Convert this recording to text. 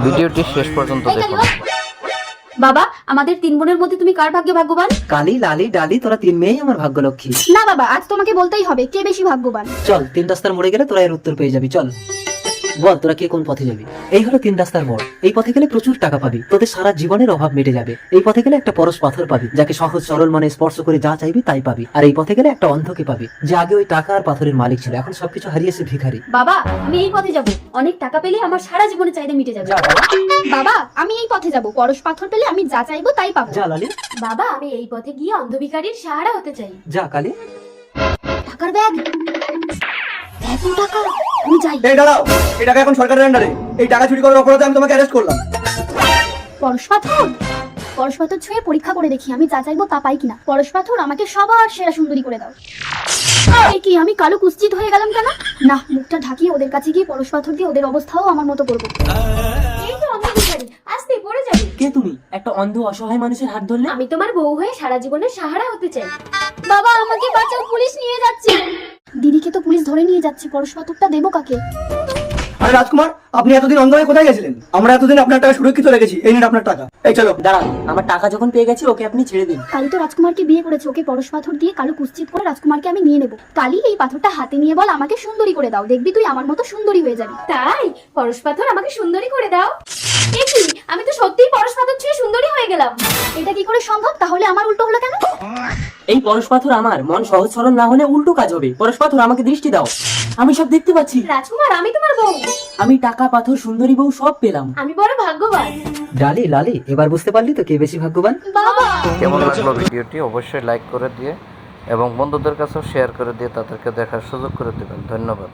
ভিডিওটি শেষ পর্যন্ত দেখুন। বাবা, আমাদের 3 বোনের মধ্যে তুমি কার ভাগ্যে ভাগ্যবান? কালি, লালি, ডালি, তোরা 3 মেয়েই আমার ভাগ্যলক্ষ্মী। না বাবা, আজ তোমাকে বলতেই হবে কে বেশি ভাগ্যবান। চল 3 রাস্তার মোড়ে গেলে তোরা এর উত্তর পেয়ে যাবি। চল বল তোরা কে কোন পথে যাবি। এই হলো 3 রাস্তার মোড়। এই পথে গেলে প্রচুর টাকা পাবি, তোদের সারা জীবনের অভাব মিটে যাবে। এই পথে গেলে একটা পরশ পাথর পাবি, যাকে সহজ সরল মনে স্পর্শ করে যা চাইবি তাই পাবি। আর এই পথে গেলে একটা অন্ধকে পাবি, যে আগে ওই টাকা আর পাথরের মালিক ছিল, এখন সবকিছু হারিয়েছে ভিখারি। বাবা, আমি এই পথে যাব। অনেক টাকা পেলে আমার সারা জীবনের চাহিদা মিটে যাবে। বাবা, আমি এই পথে যাব। পরশ পাথর পেলে আমি যা চাইবো তাই পাবো। যা লালি। বাবা, আমি এই পথে গিয়ে অন্ধভিখারীর সাহারা হতে চাই। যা কালি। টাকার ব্যাগ, এত টাকা, আমি যাই। এই দাঁড়াও, এই টাকা এখন সরকারের আন্ডারে। এই টাকা চুরি করার অপরাধে আমি তোমাকে অ্যারেস্ট করলাম। পরশ পাথর, পরশ পাথর ছুঁয়ে পরীক্ষা করে দেখি আমি যা চাইবো তা পাই কিনা। পরশ পাথর, আমাকে সবার সেরা সুন্দরী করে দাও। এই কি, আমি কালো কুৎসিত হয়ে গেলাম কেন? না, মুখটা ঢাকিয়ে ওদের কাছে গিয়ে পরশ পাথর দিয়ে ওদের অবস্থাও আমার মতো করবো। এই তো অন্ধভিখারী, আস্তে পড়ে যাবে। কে তুমি? একটা অন্ধ অসহায় মানুষের হাত ধরলে? আমি তোমার বউ হয়ে সারা জীবনের সাহারা হতে চাই। বাবা, আমাকে বাঁচাও, পুলিশ নিয়ে যাচ্ছে। দিদিকে তো পুলিশ ধরে নিয়ে যাচ্ছে, পরশ পাথরটা দেবো কাকে? আরে রাজকুমার, আপনি এতদিন অন্ধ হয়ে কোথায় গেছিলেন? আমরা এতদিন আপনার টাকা সুরক্ষিত রেখেছি। এই নিন আপনার টাকা। এই চলো। দাঁড়ান, আমার টাকা যখন পেয়ে গেছি ওকে আপনি ছেড়ে দিন। কালী তো রাজকুমারকে বিয়ে করেছে, ওকে পরশ পাথর দিয়ে কালো কুৎসিত করে রাজকুমারকে আমি নিয়ে নেব। কালী, এই পাথরটা হাতে নিয়ে বল আমাকে সুন্দরী করে দাও, দেখবি তুই আমার মতো সুন্দরী হয়ে যাবি। তাই পরশ পাথর আমাকে সুন্দরী করে দাও। এ কি, আমি তো সত্যিই পরশ পাথর ছুঁয়ে সুন্দরী হয়ে গেলাম। এটা কি করে সম্ভব? তাহলে আমার উল্টো হলো কেন? এই পরশ পাথর আমার, মন সহজ সরল না হলে উল্টো কাজ হবে। পরশ পাথর আমাকে দৃষ্টি দাও, আমি সব দেখতে পাচ্ছি। রাজকুমার, আমি তোমার বউ। আমি টাকা, পাথর, সুন্দরী বউ সব পেলাম। আমি বড় ভাগ্যবান। ডালি, লালি, এবার বুঝতে পারলি তো কে বেশি ভাগ্যবান? বাবা, কেমন লাগলো ভিডিওটি অবশ্যই লাইক করে দিয়ে এবং বন্ধুদের কাছেও শেয়ার করে দিয়ে তাদেরকে দেখার সুযোগ করে দেবেন। ধন্যবাদ।